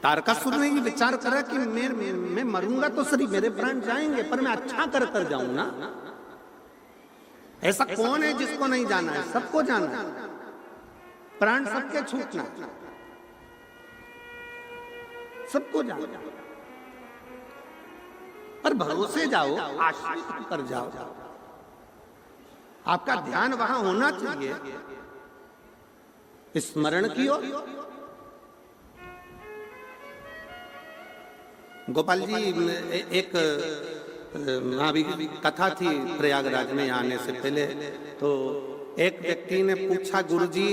तारकासुर ने ये विचार करा कि मैं मरूंगा तो सही, मेरे प्राण जाएंगे, पर मैं अच्छा कर जाऊं ना। ऐसा कौन है जिसको नहीं जाना है? सबको जाना है, प्राण सबके छूटना, सबको जाना। पर भरोसे जाओ, आश्रित कर जाओ। आपका ध्यान वहां होना चाहिए, स्मरण की ओर। गोपाल जी, एक अभी कथा थी प्रयागराज में आने से पहले, तो एक व्यक्ति ने पूछा, गुरुजी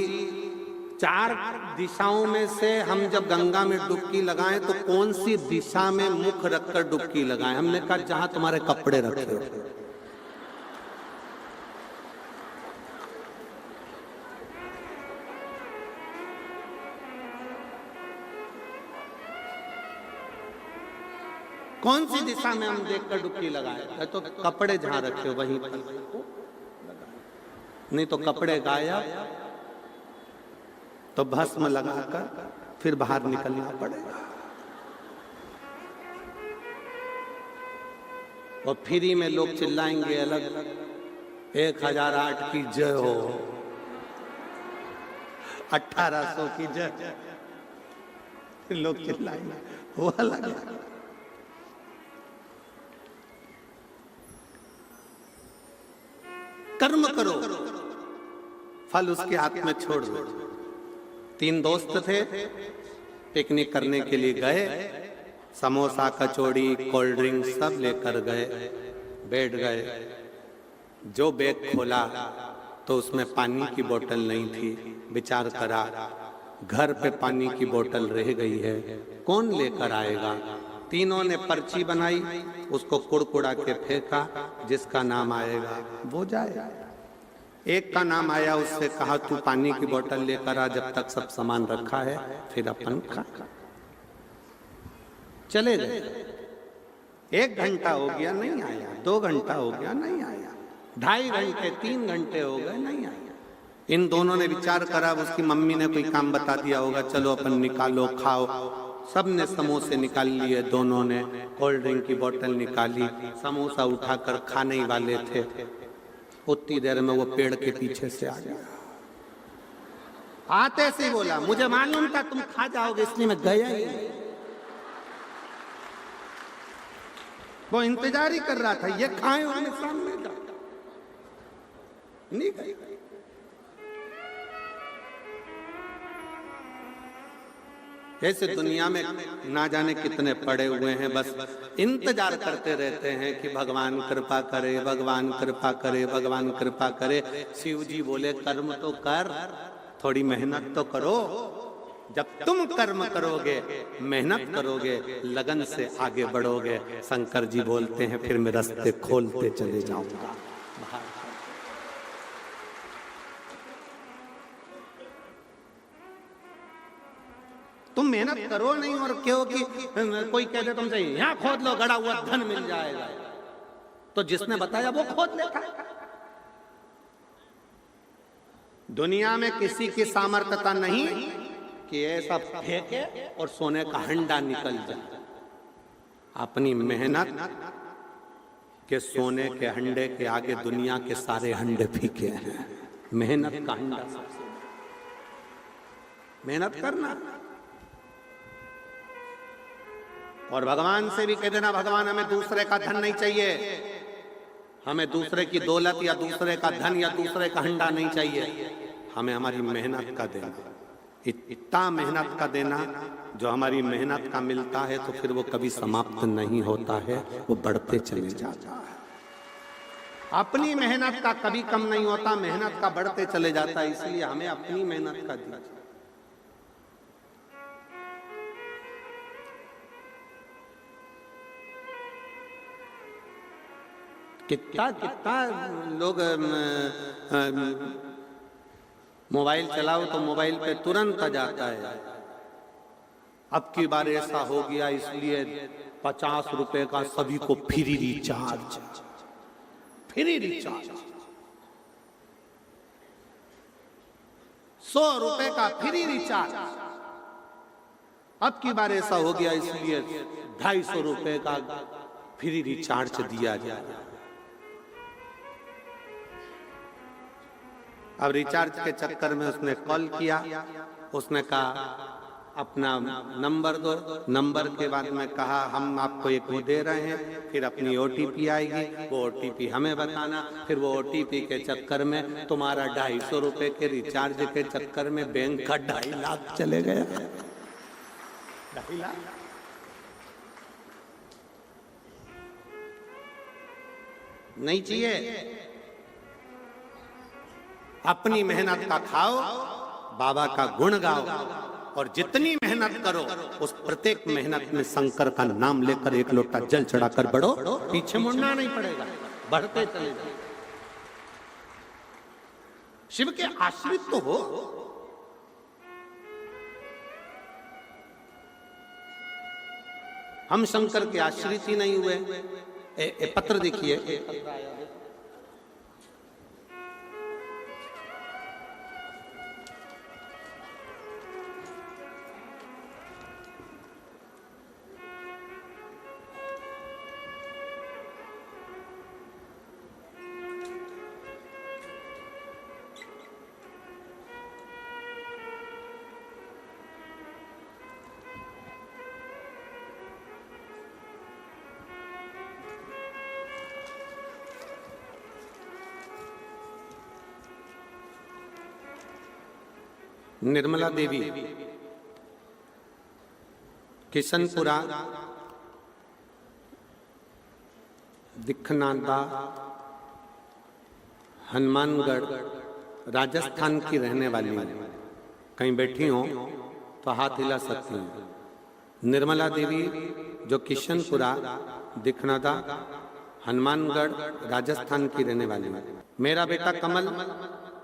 4 दिशाओं में से हम जब गंगा में डुबकी लगाएं तो कौन सी दिशा में मुख रखकर डुबकी लगाएं? हमने कहा जहां तुम्हारे कपड़े रखे हो। कौन सी दिशा में हम देखकर डुबकी लगाए? तो कपड़े जहां रखे हो वहीं पर, नहीं तो कपड़े गायब, तो भस्म लगाकर फिर बाहर निकलना पड़ेगा। और फ्री में लोग चिल्लाएंगे अलग, 1008 की जय हो, 1800 की जय, लोग चिल्लाएंगे, वो अलग है। कर्म करो, फल उसके हाथ में छोड़ दो। 3 दोस्त थे, पिकनिक करने के लिए गए, समोसा, कचौड़ी, कोल्ड ड्रिंक सब लेकर गए, बैठ गए। जो बैग खोला तो उसमें पानी की बोतल नहीं थी। विचार करा, घर पे पानी की बोतल रह गई है, कौन लेकर आएगा? तीनों ने पर्ची बनाई, उसको कुड़कुड़ा के फेंका, जिसका नाम आएगा वो जाए। एक का नाम आया, उससे कहा तू पानी की बोतल लेकर आ, जब तक सब सामान रखा है फिर अपन खा। चले गए। 1 घंटा हो गया नहीं आया, 2 घंटा हो गया नहीं आया, 2.5 घंटे, 3 घंटे हो गए नहीं आया। इन दोनों ने विचार करा, उसकी मम्मी ने कोई काम बता दिया होगा, चलो अपन निकालो खाओ। सब ने समोसे निकाल लिए, दोनों ने कोल्ड ड्रिंक की बोतल निकाली, समोसा उठाकर खाने ही वाले थे। उतनी देर में वो पेड़ के पीछे से आ गया। आते से बोला, मुझे मालूम था तुम खा जाओगे, इसलिए मैं गया ही नहीं। वो इंतजार ही कर रहा था, ये खाए और मैं सामने जा, नहीं गई। ऐसे दुनिया में ना जाने कितने पड़े हुए हैं, बस इंतजार करते रहते हैं कि भगवान कृपा करे, भगवान कृपा करे, भगवान कृपा करे। शिव जी बोले कर्म तो कर, थोड़ी मेहनत तो करो। जब तुम कर्म करोगे, मेहनत करोगे, लगन से आगे बढ़ोगे, शंकर जी बोलते हैं फिर मैं रास्ते खोलते चले जाऊंगा। तुम मेहनत करो नहीं, और क्यों कि कोई कहते तुमसे यहां खोद लो, गड़ा हुआ धन मिल जाएगा, तो जिसने बताया वो खोद लेता। दुनिया में किसी की सामर्थ्यता नहीं कि ऐसा फेंके और सोने का हंडा निकल जाए। अपनी मेहनत के सोने के हंडे के आगे दुनिया के सारे हंडे फीके हैं। मेहनत का हंडा सबसे, मेहनत करना। और भगवान से भी कह देना, भगवान हमें दूसरे का धन नहीं चाहिए, हमें दूसरे की दौलत या दूसरे का धन या दूसरे का हंडा नहीं चाहिए, हमें हमारी मेहनत का देना। इतना मेहनत का देना जो हमारी मेहनत का मिलता है तो फिर वो कभी समाप्त नहीं होता है, वो बढ़ते चले जाता है। अपनी मेहनत का कभी कम नहीं होता, मेहनत का बढ़ते चले जाता है। इसलिए हमें अपनी मेहनत का दीजिए। कितना कितना लोग मोबाइल चलाओ तो मोबाइल पे तुरंत आ जाता है, अब की बार ऐसा हो गया इसलिए 50 रुपए का सभी को फ्री रिचार्ज, फ्री रिचार्ज, 100 रुपए का फ्री रिचार्ज। अब की बार ऐसा हो गया इसलिए 250 रुपए का फ्री रिचार्ज दिया जाए। अब रिचार्ज के चक्कर में उसने कॉल किया, उसने कहा अपना नंबर दो। नंबर के बाद में कहा हम आपको एक वो दे रहे हैं, फिर अपनी OTP आएगी, वो OTP हमें बताना। फिर वो OTP के चक्कर में तुम्हारा 250 रुपए के रिचार्ज के चक्कर में बैंक का 2.5 लाख चले गया। 2.5 लाख नहीं चाहिए। अपनी मेहनत का खाओ, बाबा का गुण गाओ, और जितनी मेहनत करो उस प्रत्येक मेहनत में शंकर का नाम लेकर एक लोटा जल चढ़ाकर बढ़ो, पीछे मुड़ना नहीं पड़ेगा, बढ़ते चले जाओ। शिव के आश्रित तो हो। हम शंकर के आश्रित ही नहीं हुए। पत्र देखिए, निर्मला देवी, किशनपुरा, दिखनादा, हनुमानगढ़, राजस्थान की रहने वाली। कहीं बैठी हो तो हाथ हिला सकती हैं। निर्मला देवी जो किशनपुरा, दिखनादा, हनुमानगढ़, राजस्थान की रहने वाली। मेरा बेटा कमल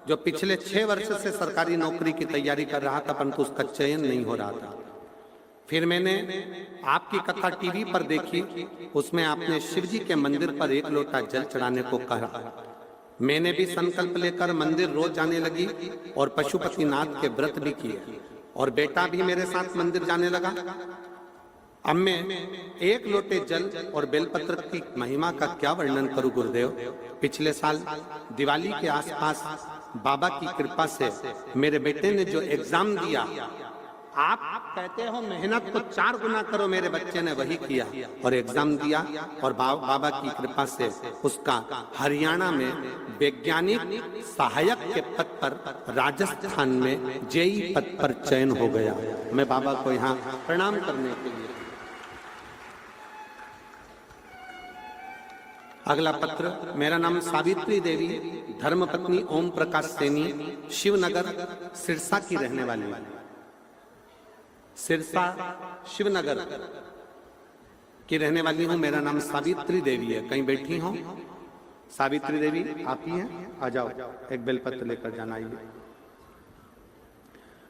जो पिछले 6 वर्ष से सरकारी नौकरी की तैयारी कर रहा था, परंतु उसका चयन नहीं हो रहा था। फिर मैंने आपकी कथा टीवी पर देखी, उसमें आपने शिव जी के मंदिर पर 1 लोटा जल चढ़ाने को कहा। मैंने भी संकल्प लेकर मंदिर रोज जाने लगी और पशुपतिनाथ के व्रत भी किए, और बेटा भी मेरे साथ मंदिर जाने लगा। अब मैं 1 लोटे जल और बेलपत्र की महिमा का क्या वर्णन करूं गुरुदेव। पिछले साल दिवाली के आसपास बाबा की कृपा से मेरे बेटे ने जो एग्जाम दिया, आप कहते हो मेहनत को 4 गुना करो, मेरे बच्चे ने वही किया और एग्जाम दिया, और बाबा की कृपा से उसका हरियाणा में वैज्ञानिक सहायक के पद पर राजस्थान में JEE पद पर चयन हो गया। मैं बाबा को यहाँ प्रणाम करने के लिए। अगला पत्र, मेरा नाम सावित्री देवी, धर्मपत्नी ओम प्रकाश सैनी, शिवनगर सिरसा की रहने वाली। सिरसा शिवनगर की रहने वाली हूं। मेरा नाम सावित्री देवी है। कहीं बैठी हो? सावित्री देवी आप ही हैं? आ जाओ, एक बेलपत्र लेकर जाना। आइए।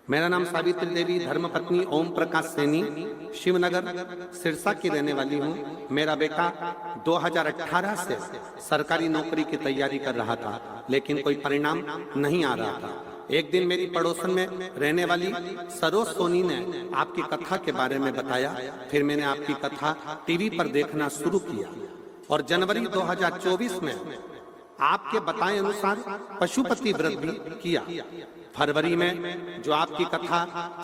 मेरा नाम सावित्री देवी, धर्मपत्नी ओम प्रकाश सैनी, शिवनगर सिरसा की रहने वाली हूँ। मेरा बेटा 2018 से सरकारी नौकरी की तैयारी कर रहा था, लेकिन कोई परिणाम नहीं आ रहा था। एक दिन मेरी पड़ोसन में रहने वाली सरोज सोनी ने आपकी कथा के बारे में बताया। फिर मैंने आपकी कथा टीवी पर देखना शुरू किया, और जनवरी 2024 में आपके बताए अनुसार पशुपति व्रत भी किया। फरवरी में जो आपकी कथा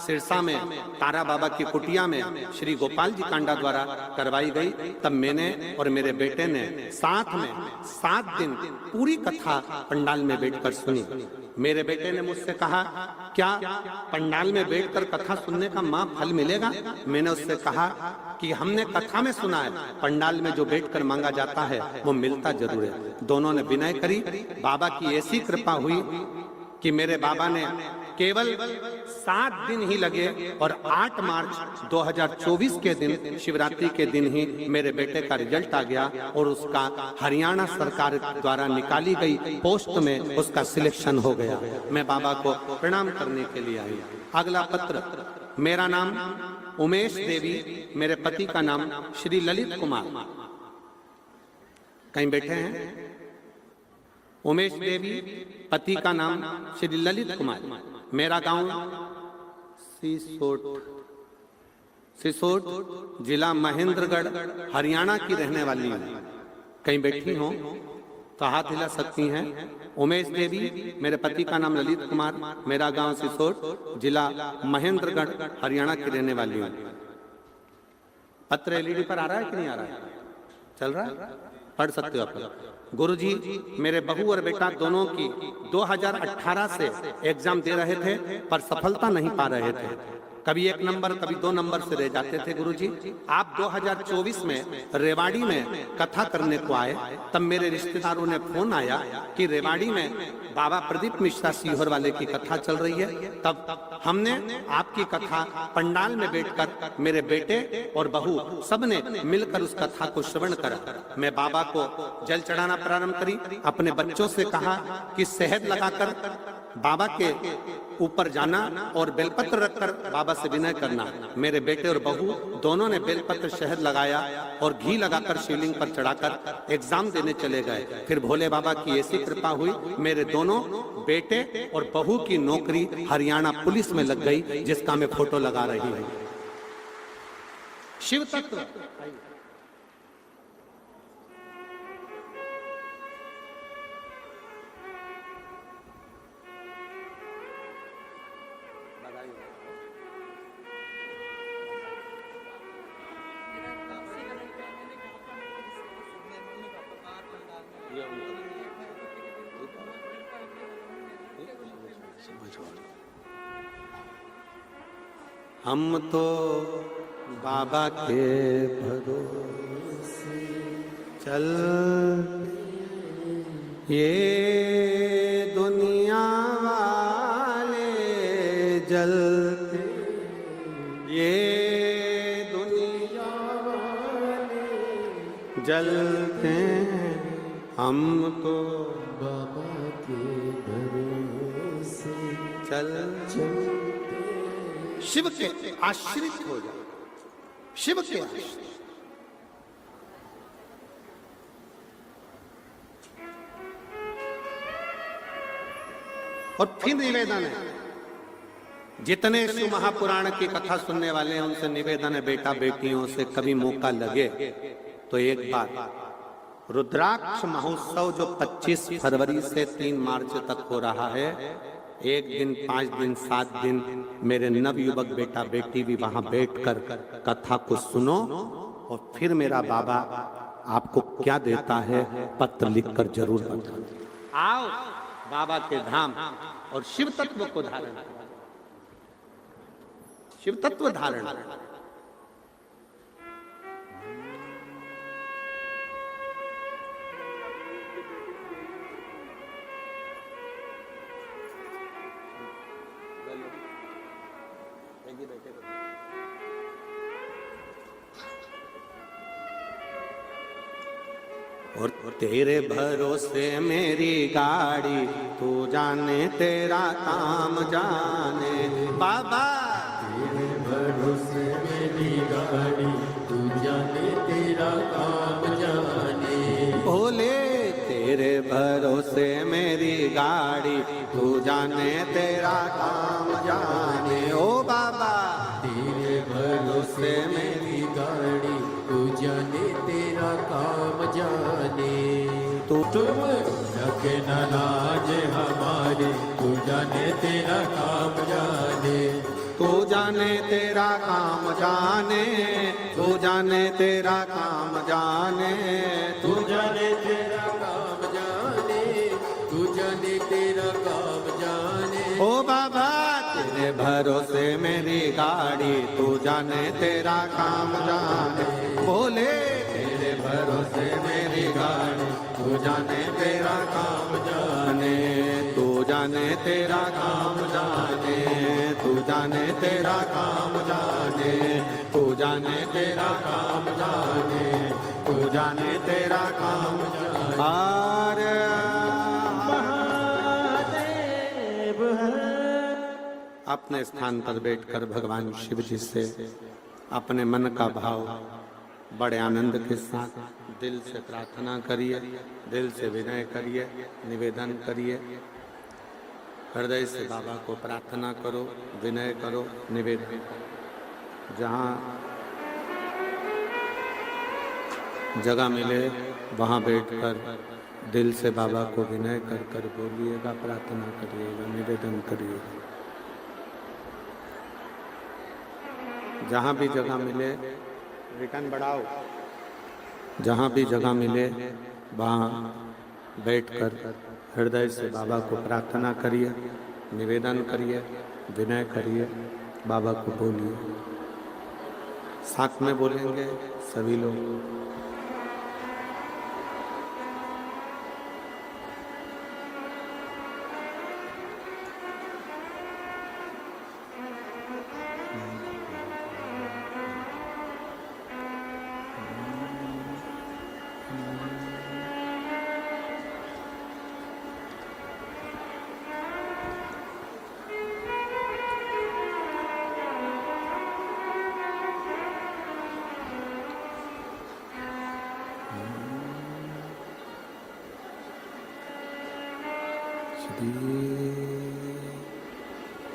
सिरसा में तारा बाबा की कुटिया में श्री गोपाल जी कांडा द्वारा करवाई गई, तब मैंने और मेरे बेटे ने साथ में 7 दिन पूरी कथा पंडाल में बैठकर सुनी। मेरे बेटे ने मुझसे कहा, क्या पंडाल में बैठकर कथा सुनने का मां फल मिलेगा? मैंने उससे कहा कि हमने कथा में सुना है, पंडाल में जो बैठकर मांगा जाता है वो मिलता जरूर है। दोनों ने विनय करी। बाबा की ऐसी कृपा हुई कि मेरे बाबा ने केवल 7 दिन ही लगे, और 8 मार्च 2024 के दिन, शिवरात्रि के दिन ही मेरे बेटे का रिजल्ट आ गया, और उसका हरियाणा सरकार द्वारा निकाली गई पोस्ट में उसका सिलेक्शन हो गया। मैं बाबा को प्रणाम करने के लिए आई। अगला पत्र, मेरा नाम उमेश देवी, मेरे पति का नाम श्री ललित कुमार। कहीं बैठे हैं? उमेश देवी, पति का नाम श्री ललित कुमार। मेरा गांव सीसोट सिसोट, जिला महेंद्रगढ़, हरियाणा की रहने वाली हूँ। कहीं बैठी हो तो हाथ हिला सकती हैं। उमेश देवी, मेरे पति का नाम ललित कुमार, मेरा गांव सिसोट, जिला महेंद्रगढ़, हरियाणा की रहने वाली हूँ। पत्र एलईडी पर आ रहा है कि नहीं आ रहा है? चल रहा है, पढ़ सकते हो आप। गुरुजी, मेरे बहू और बेटा दोनों की 2018 से एग्जाम दे रहे थे पर सफलता नहीं पा रहे थे। कभी 1 नंबर कभी 2 नंबर से रह जाते थे। गुरुजी, आप 2024 में रेवाड़ी में कथा करने को आए, तब मेरे रिश्तेदारों ने फोन आया कि रेवाड़ी में बाबा प्रदीप मिश्रा सीहोर वाले की कथा चल रही है। तब हमने आपकी कथा पंडाल में बैठकर मेरे बेटे और बहू सबने मिलकर उस कथा को श्रवण करा। मैं बाबा को जल चढ़ाना प्रारंभ करी। अपने बच्चों से कहा कि शहद लगाकर बाबा के ऊपर जाना और बेलपत्र रखकर बाबा से विनय करना। मेरे बेटे और बहू दोनों ने बेलपत्र शहद लगाया और घी लगाकर शिवलिंग पर चढ़ाकर एग्जाम देने चले गए। फिर भोले बाबा की ऐसी कृपा हुई, मेरे दोनों बेटे और बहू की नौकरी हरियाणा पुलिस में लग गई, जिसका मैं फोटो लगा रही हूँ। शिव तत्व हम तो बाबा के भरोसे चल, ये दुनिया वाले जलते, ये दुनिया वाले जलते, हम तो बाबा के भरोसे चल शिव के आश्रित हो जाओ, शिव के आश्रित। और फिर निवेदन है, जितने शिव महापुराण की कथा सुनने वाले हैं उनसे निवेदन है, बेटा बेटियों से कभी मौका लगे तो एक बार रुद्राक्ष महोत्सव जो 25 फरवरी से 3 मार्च तक हो रहा है, 1 दिन 5 दिन 7 दिन मेरे नवयुवक बेटा बेटी भी वहां बैठकर कथा को सुनो और फिर मेरा बाबा आपको क्या देता है पत्र लिखकर जरूर बताओ। आओ बाबा के धाम और शिव तत्व को धारण, शिव तत्व धारण। और तेरे भरोसे मेरी गाड़ी, तू जाने तेरा काम जाने बाबा। तेरे भरोसे मेरी गाड़ी, तू जाने तेरा काम जाने। भोले तेरे भरोसे मेरी गाड़ी, तू जाने तेरा काम जाने। ओ बाबा तेरे भरोसे मेरी गाड़ी, तू जाने तेरा काम जाने। तुम रखे न लाज हमारी, तू जाने तेरा काम जाने। तू जाने तेरा काम जाने, तू जाने तेरा काम जाने, तू जाने तेरा काम जाने, तू जाने तेरा काम जाने। ओ बाबा तेरे भरोसे मेरी गाड़ी, तू जाने तेरा काम जाने। बोले तेरे भरोसे मेरी गाड़ी, तू जाने तेरा काम जाने। तू जाने तेरा काम जाने, तू जाने तेरा काम जाने, तू जाने तेरा काम जाने, तू जाने तेरा काम जाने। अपने स्थान पर बैठकर भगवान शिव जी से अपने मन का भाव बड़े आनंद के साथ दिल से प्रार्थना करिए, दिल से विनय करिए, निवेदन करिए। हृदय से बाबा को प्रार्थना करो, विनय करो, निवेदन करो। जहाँ जगह मिले वहाँ बैठकर दिल से बाबा को विनय कर कर बोलिएगा, प्रार्थना करिएगा, निवेदन करिएगा। जहाँ भी जगह मिले, रिटर्न बढ़ाओ, जहाँ भी जगह मिले वहाँ बैठकर हृदय से बाबा को प्रार्थना करिए, निवेदन करिए, विनय करिए, बाबा को बोलिए। साथ में बोलेंगे सभी लोग।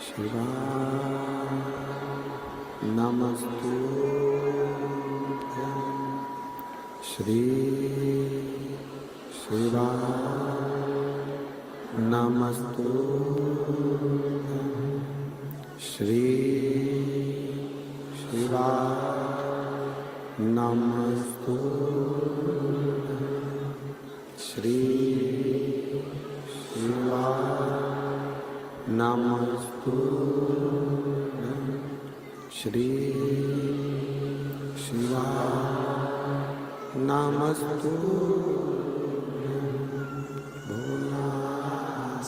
शिवाय नमस्तुभ्यं श्री शिवाय नमस्तुभ्यं श्री शिवाय नमस्तुभ्यं श्री शिवाय नमस्तुभ्यं श्री शिवाय नमस्तुभ्यं भोला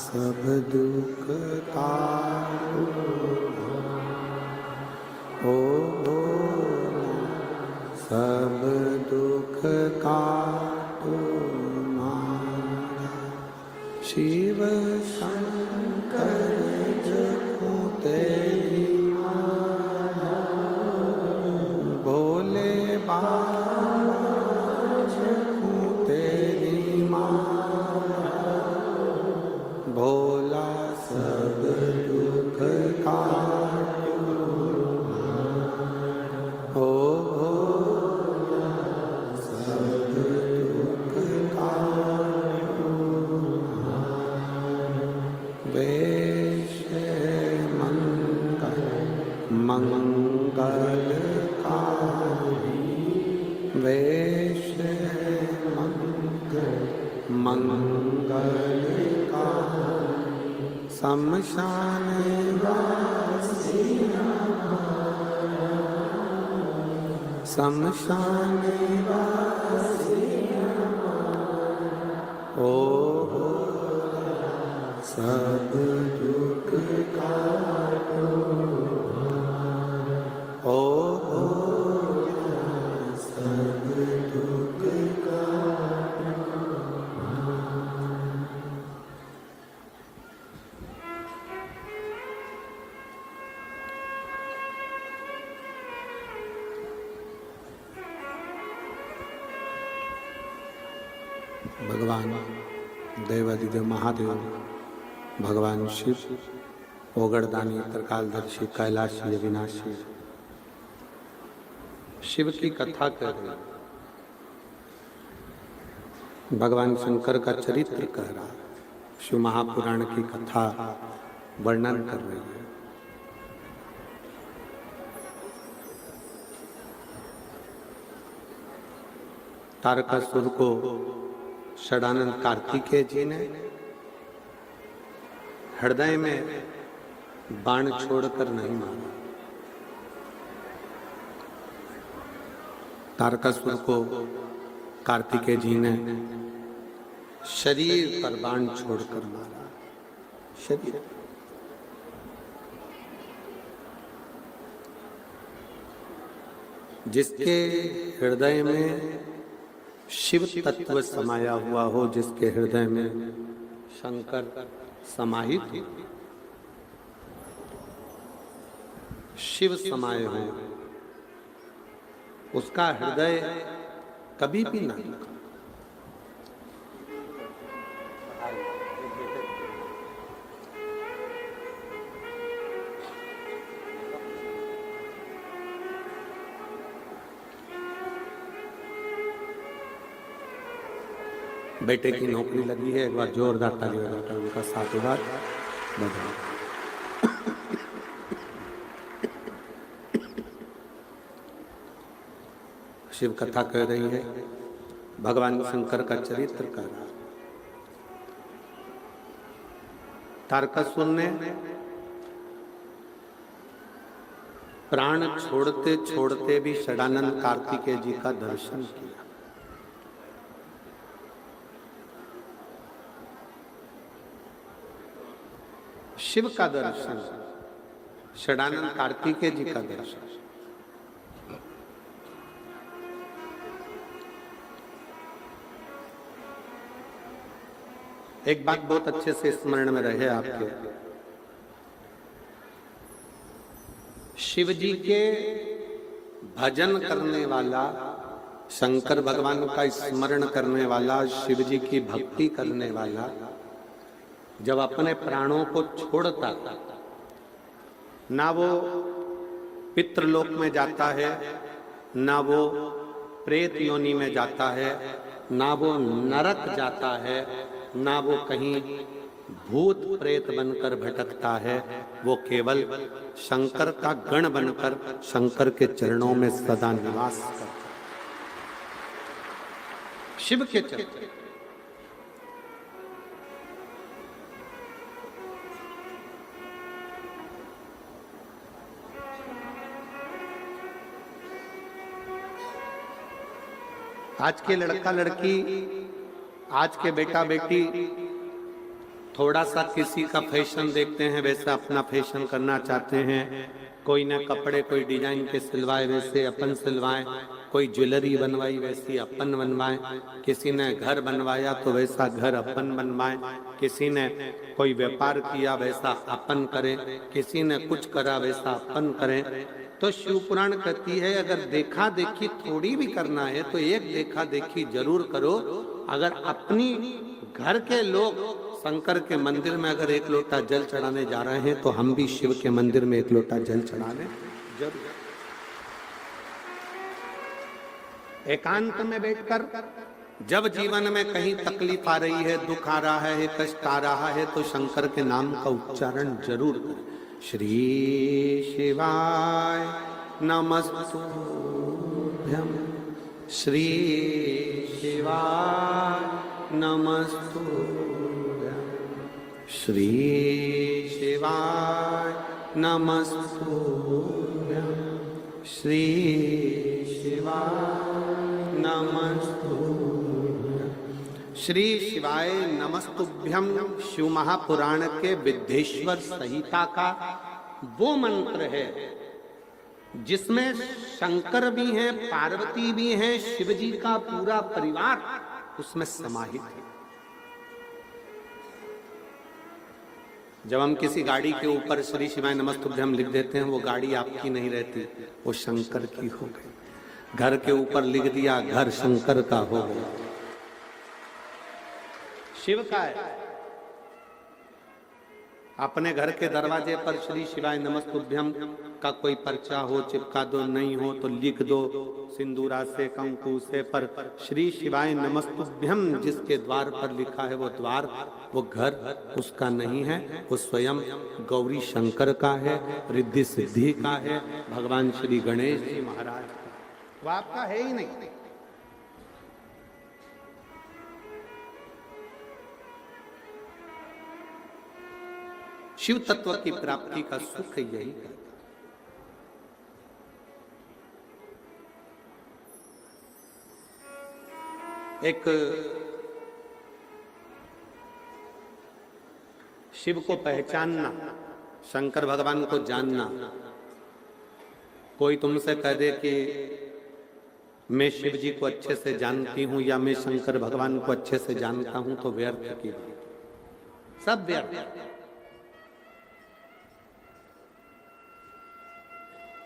सब दुख तारो ओ भोला सब दुख काटो शिव शंकर जपो तेरी माला भोले बाबा जपो तेरी माला भोला सब दुख काटो ओ भोला सब दुख काटो वेश मंगल मंगलकारी वेश मंगल मंगलकारी शमशान वासी शमशान वासी ओ सब दुख काटो ओ सब दुख काटो। भगवान देवादिदेव महादेव भगवान शिव ओगड़दानी त्रिकालदर्शी कैलाशी अविनाशी शिव की कथा कर रहे हैं। भगवान शंकर का चरित्र कह रहा है, शिव महापुराण की कथा वर्णन कर रही है। तारकासुर को षडानंद कार्तिकेय जी ने हृदय में बाण छोड़कर नहीं मारा। तारकासुर को कार्तिकेय जी ने शरीर पर बाण छोड़कर मारा। शरीर जिसके हृदय में शिव तत्व समाया हुआ हो, जिसके हृदय में शंकर समाहित हो, शिव समाये हो, उसका हृदय कभी भी न दुखा। बेटे की नौकरी लगी है, एक बार जोरदार ताली बजाकर उनका साधुवाद बजाओ। शिव कथा कह रही है, भगवान शंकर का चरित्र कर रहा। तारकासुर ने प्राण छोड़ते छोड़ते भी षडानंद कार्तिकेय जी का दर्शन किया। शिव का दर्शन, षडानंद कार्तिकेय जी का दर्शन। एक बात बहुत अच्छे से स्मरण में रहे आपके, शिव जी के भजन करने वाला, शंकर भगवान का स्मरण करने वाला, शिव जी की भक्ति करने वाला जब अपने प्राणों को छोड़ता, ना वो पितृलोक में जाता है, ना वो प्रेत योनि में जाता है, ना वो नरक जाता है, ना वो कहीं भूत प्रेत बनकर भटकता है, वो केवल शंकर का गण बनकर शंकर के चरणों में सदा निवास करता है। शिव के चरण। आज के लड़का लड़की, आज के बेटा बेटी थोड़ा सा किसी का फैशन देखते हैं, वैसा अपना फैशन करना चाहते हैं। कोई ना कपड़े कोई डिजाइन के सिलवाए वैसे अपन सिलवाएं, कोई ज्वेलरी बनवाई वैसी अपन बनवाएं, किसी ने घर बनवाया तो वैसा घर अपन बनवाएं, किसी ने कोई व्यापार किया वैसा अपन करें, किसी ने कुछ करा वैसा अपन करें। तो शिव पुराण कहती है, अगर देखा देखी थोड़ी भी करना है तो एक देखा देखी जरूर करो। अगर अपनी घर के लोग शंकर के मंदिर में अगर एक लोटा जल चढ़ाने जा रहे हैं तो हम भी शिव के मंदिर में एक लोटा जल चढ़ाने जरूर। एकांत में बैठकर जब जीवन में कहीं तकलीफ आ रही है, दुख आ रहा है, कष्ट आ रहा है, तो शंकर के नाम का उच्चारण जरूर करें। श्री शिवाय नमस्तुभ्यं, श्री शिवाय नमस्तुभ्यं, श्री शिवाय नमस्तुभ्यं, श्री शिवाय नमस्तुभ्यं। श्री शिवाय नमस्तुभ्यम शिव महापुराण के विद्येश्वर संहिता का वो मंत्र है जिसमें शंकर भी हैं, पार्वती भी हैं, शिव जी का पूरा परिवार उसमें समाहित है। जब हम किसी गाड़ी के ऊपर श्री शिवाय नमस्तुभ्यम लिख देते हैं, वो गाड़ी आपकी नहीं रहती, वो शंकर की हो गई। घर के ऊपर लिख दिया, घर शंकर का हो गया, शिव का है। अपने घर के दरवाजे पर श्री शिवाय नमस्तुभ्यम का कोई पर्चा हो चिपका दो, नहीं हो तो लिख दो सिंदूरा से कंकु से, पर श्री शिवाय नमस्तुभ्यम जिसके द्वार पर लिखा है वो द्वार, वो घर उसका नहीं है, वो स्वयं गौरी शंकर का है, रिद्धि सिद्धि का है, भगवान श्री गणेश जी महाराज का, वो आपका है ही नहीं। शिव तत्व की प्राप्ति का सुख यही है। एक शिव को पहचानना, शंकर भगवान को जानना। कोई तुमसे कह दे कि मैं शिव जी को अच्छे से जानती हूं या मैं शंकर भगवान को अच्छे से जानता हूं, तो व्यर्थ की बात, सब व्यर्थ।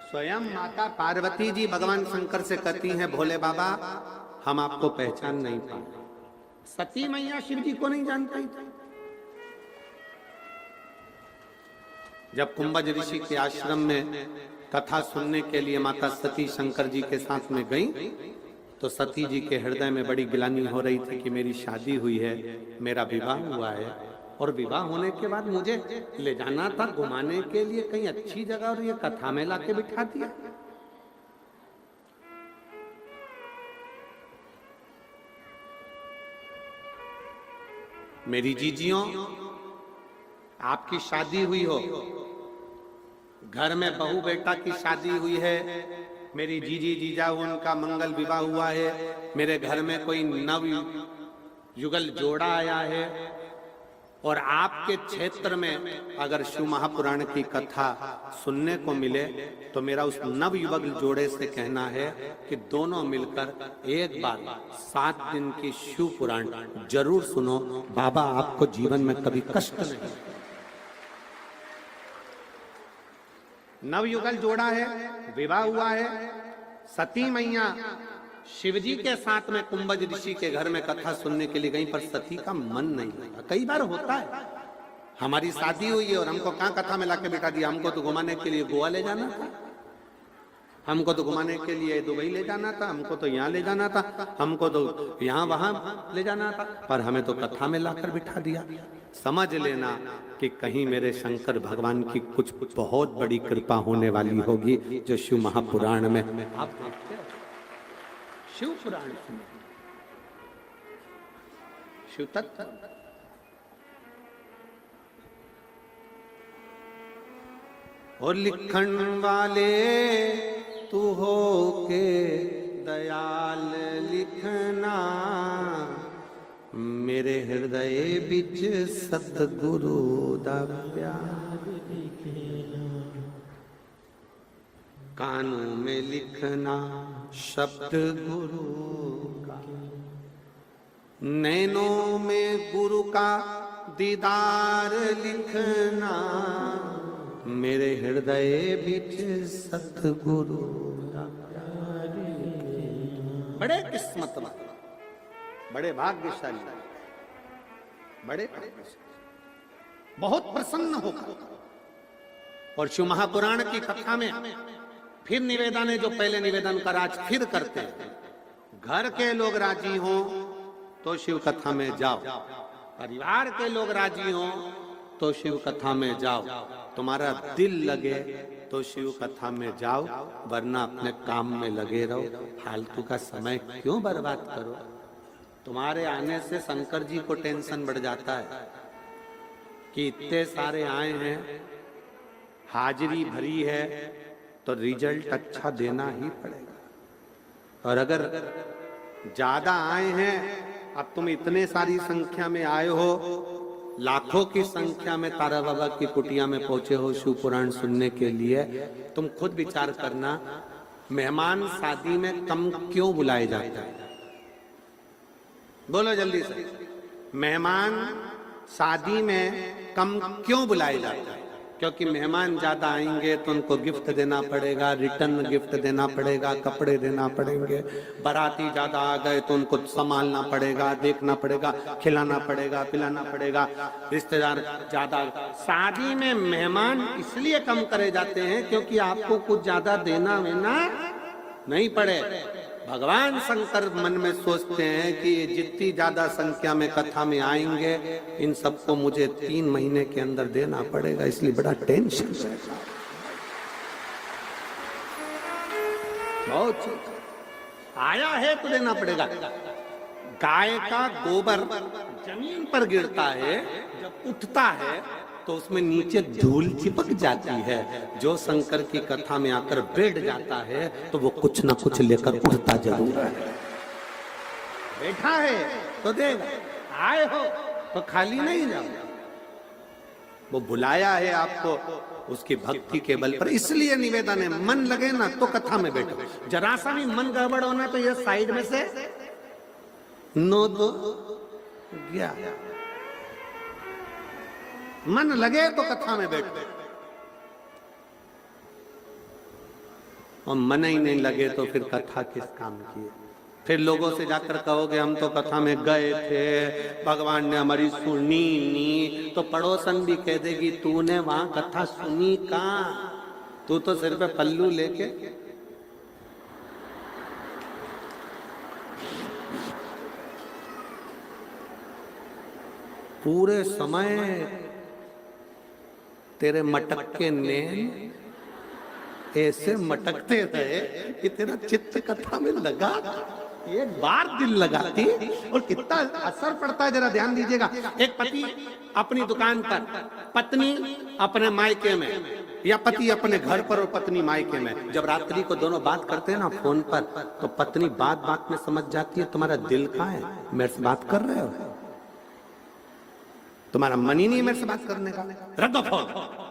स्वयं माता पार्वती जी भगवान शंकर से कहती हैं, भोले बाबा हम आपको पहचान नहीं पाए। सती मैया शिव जी को नहीं जानती थी। जब कुंभज ऋषि के आश्रम में कथा सुनने के लिए माता सती शंकर जी के साथ में गई, तो सती जी के हृदय में बड़ी ग्लानि हो रही थी कि मेरी शादी हुई है, मेरा विवाह हुआ है, और विवाह होने के बाद मुझे ले जाना था घुमाने के लिए कहीं अच्छी जगह, और ये कथा में लाके बिठा दिया। मेरी जीजियों, आपकी शादी हुई हो, घर में बहू बेटा की शादी हुई है, मेरी जीजी जीजा उनका मंगल विवाह हुआ है, मेरे घर में कोई नव युगल जोड़ा आया है, और आपके क्षेत्र में अगर शिव महापुराण की कथा सुनने को मिले तो मेरा उस नव युवक जोड़े से कहना है कि दोनों मिलकर एक बार 7 दिन की शिव पुराण जरूर सुनो। बाबा आपको जीवन में कभी कष्ट नहीं। नवयुगल जोड़ा है, विवाह हुआ है, सती मैया शिवजी के साथ में कुंभज ऋषि के घर में कथा सुनने के लिए गई, पर सती का मन नहीं लगा। कई बार होता है, हमारी शादी हुई है और हमको कहाँ कथा में लाके बिठा दिया। हमको तो घुमाने के लिए गोवा ले जाना था, हमको तो घुमाने के लिए दुबई ले जाना था, हमको तो यहाँ ले जाना था, हमको तो यहाँ वहां ले जाना था, पर हमें तो कथा में लाकर बिठा दिया। समझ लेना कि कहीं मेरे शंकर भगवान की कुछ बहुत बड़ी कृपा होने वाली होगी, जो शिव महापुराण में आप देखते हो। शिव पुराण शिव तत्व, और लिखण वाले तू हो के दयाल लिखना, मेरे हृदय बिच सतगुरु दा प्यार लिखना, कानों में लिखना शब्द गुरु का, नैनों में गुरु का दीदार लिखना, मेरे हृदय बिच सतगुरु का प्यार लिखना। बड़े किस्मत वाले, बड़े भाग्यशाली, बड़े बहुत प्रसन्न होकर। और शिव महापुराण की कथा में फिर निवेदन है, जो पहले निवेदन का राज फिर करते हैं। घर के लोग राजी हों तो शिव कथा में जाओ, परिवार के लोग राजी हों तो शिव कथा में जाओ, तुम्हारा दिल लगे तो शिव कथा में जाओ, वरना अपने काम में लगे रहो। फालतू का समय क्यों बर्बाद करो। तुम्हारे आने से शंकर जी को टेंशन बढ़ जाता है कि इतने सारे आए हैं, हाजिरी भरी है, तो रिजल्ट अच्छा देना ही पड़ेगा। और अगर ज्यादा आए हैं, अब तुम इतने सारी संख्या में आए हो, लाखों की संख्या में तारा बाबा की कुटिया में पहुंचे हो शिव पुराण सुनने के लिए, तुम खुद विचार करना, मेहमान शादी में कम क्यों बुलाए जाते हैं? बोलो जल्दी से, मेहमान शादी में कम क्यों बुलाए जाते हैं? क्योंकि मेहमान ज्यादा आएंगे तो उनको गिफ्ट देना पड़ेगा, रिटर्न गिफ्ट देना पड़ेगा, कपड़े देना पड़ेंगे। बाराती ज्यादा आ गए तो उनको संभालना पड़ेगा, देखना पड़ेगा, खिलाना पड़ेगा, पिलाना पड़ेगा। रिश्तेदार ज्यादा, शादी में मेहमान इसलिए कम करे जाते हैं क्योंकि आपको कुछ ज्यादा देना वेना नहीं पड़े। भगवान शंकर मन में सोचते हैं कि ये जितनी ज्यादा संख्या में कथा में आएंगे, इन सबको मुझे 3 महीने के अंदर देना पड़ेगा, इसलिए बड़ा टेंशन रहता है। बहुत आया है तो देना पड़ेगा। गाय का गोबर जमीन पर गिरता है, जब उठता है तो उसमें नीचे धूल चिपक जाती है। जो शंकर की कथा में आकर बैठ जाता है तो वो कुछ ना कुछ लेकर उठता जरूर है। बैठा है तो देगा, आए हो तो खाली नहीं जाओ। वो बुलाया है आपको उसकी भक्ति के बल पर, इसलिए निवेदन है, मन लगे ना तो कथा में बैठो। जरा सा भी मन गड़बड़ होना तो ये साइड में से नो दो गया। मन लगे तो कथा में बैठो, और मन ही नहीं लगे तो फिर कथा किस काम की है? फिर लोगों से जाकर कहोगे हम तो कथा में गए थे, भगवान ने हमारी सुनी नहीं, तो पड़ोसन भी कह देगी तूने वहां कथा सुनी कहाँ? तू तो सिर पे पल्लू लेके पूरे समय तेरे मटक के नैन ऐसे मटकते रहे कि तेरा चित्त कथा में लगा, एक बार दिल लगाती और कितना असर पड़ता है जरा ध्यान दीजिएगा। एक पति अपनी दुकान पर, पत्नी अपने मायके में, या पति अपने घर पर और पत्नी मायके में, जब रात्रि को दोनों बात करते हैं ना फोन पर, तो पत्नी बात बात में समझ जाती है तुम्हारा दिल कहाँ है, मेरे से बात कर रहे हो, तुम्हारा मन ही नहीं है मेरे से बात करने का, रख दो फोन।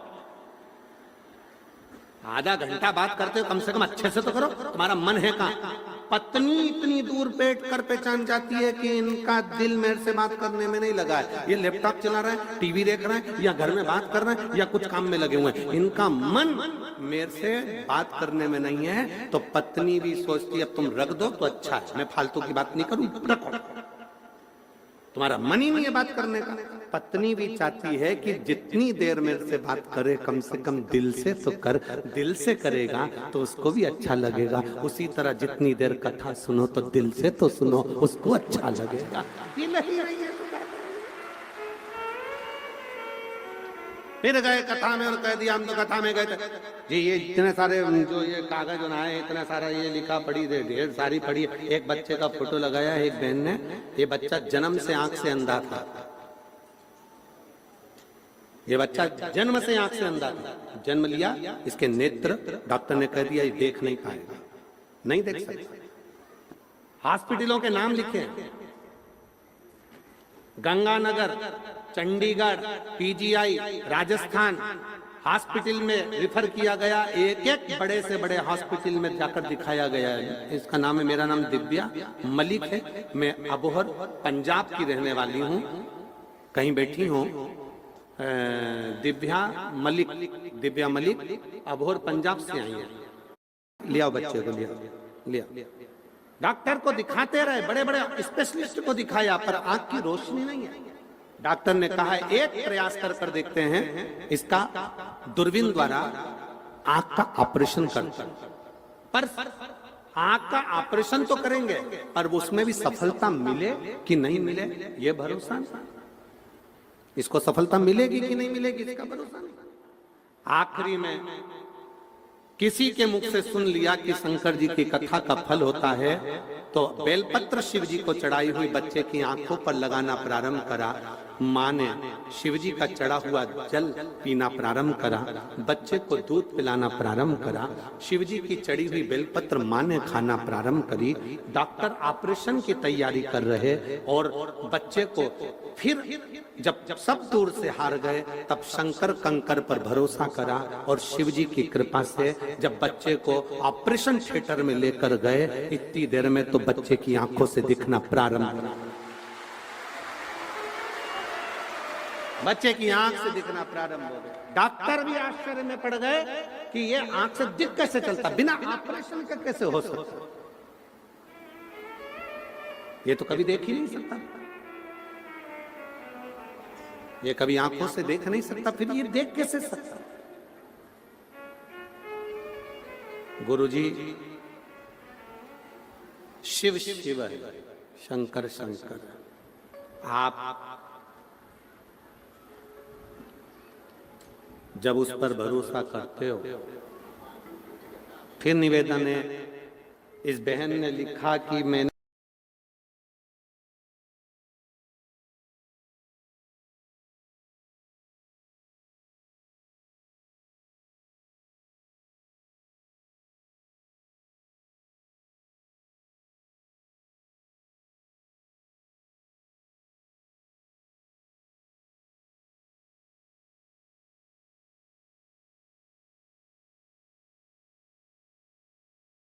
आधा घंटा बात करते हो, कम से कम अच्छे से तो करो, तुम्हारा मन है कहाँ। पत्नी इतनी दूर बैठ कर पहचान जाती है कि इनका दिल मेरे से बात करने में नहीं लगा है, ये लैपटॉप चला रहा है, टीवी देख रहा है, या घर में बात कर रहा है, या कुछ काम में लगे हुए हैं, इनका मन मेरे से बात करने में नहीं है। तो पत्नी भी सोचती है अब तुम रख दो तो अच्छा है, मैं फालतू की बात नहीं करूं, रखो, तुम्हारा मन ही नहीं है बात करने का। पत्नी भी चाहती है कि जितनी देर मेरे से बात करे कम से कम दिल से तो कर, दिल से करेगा तो उसको भी अच्छा लगेगा। उसी तरह जितनी देर कथा सुनो तो दिल से तो सुनो, उसको अच्छा लगेगा। ये नहीं रही है तो फिर गए कथा में और कह दिया हम तो कथा में गए थे जी, ये इतने सारे जो ये कागज बनाए, इतना सारा ये लिखा पढ़ी, ढेर सारी पढ़ी। एक बच्चे का फोटो लगाया एक बहन ने, ये बच्चा जन्म से आंख से अंधा था, ये बच्चा जन्म से आंख से अंधा था, जन्म लिया, इसके नेत्र डॉक्टर ने कह दिया ये देख नहीं पाएगा, नहीं देख सकता। हॉस्पिटलों के नाम लिखे, गंगानगर, चंडीगढ़, पीजीआई, राजस्थान हॉस्पिटल में रिफर किया गया, एक एक बड़े से बड़े हॉस्पिटल में जाकर दिखाया गया है। इसका नाम है, मेरा नाम दिव्या मलिक है, मैं अबोहर पंजाब की रहने वाली हूँ, कहीं बैठी हूँ, दिव्या मलिक अबोहर पंजाब से आई है। लिया बच्चे को, लिया। डॉक्टर को दिखाते रहे, बड़े बड़े स्पेशलिस्ट को दिखाया, पर आंख की रोशनी नहीं है। डॉक्टर ने कहा एक प्रयास कर देखते हैं, इसका दूरबीन द्वारा आंख का ऑपरेशन करते हैं। पर आंख का ऑपरेशन तो करेंगे, पर उसमें भी सफलता मिले कि नहीं मिले ये भरोसा नहीं। इसको सफलता मिलेगी कि नहीं मिलेगी इसका भरोसा नहीं। आखिरी में किसी के मुख से सुन लिया कि शंकर जी की कथा का फल होता है, तो बेलपत्र शिव जी को चढ़ाई हुई बच्चे की आंखों पर लगाना प्रारंभ करा। माँ ने शिव जी का चढ़ा हुआ जल पीना प्रारंभ करा, बच्चे को दूध पिलाना प्रारंभ करा, शिव जी की चढ़ी हुई बेलपत्र माँ ने खाना प्रारंभ करी। डॉक्टर ऑपरेशन की तैयारी कर रहे और बच्चे को फिर जब सब दूर से हार गए, तब शंकर कंकर पर भरोसा करा और शिव जी की कृपा से जब बच्चे को ऑपरेशन थिएटर में लेकर गए, इतनी देर में तो बच्चे की आंखों से दिखना प्रारंभ हुआ, बच्चे की आंख से दिखना प्रारंभ हो गया। डॉक्टर भी आश्चर्य में पड़ गए कि ये आंख से दिख कैसे चलता, बिना ऑपरेशन के कैसे हो सकता, ये तो कभी देख ही नहीं सकता, ये कभी आंखों से देख नहीं सकता, फिर ये देख कैसे सकता। गुरुजी शिव शिव है, शंकर शंकर। आप जब उस पर भरोसा करते हो, फिर निवेदन है, इस बहन ने लिखा कि मैंने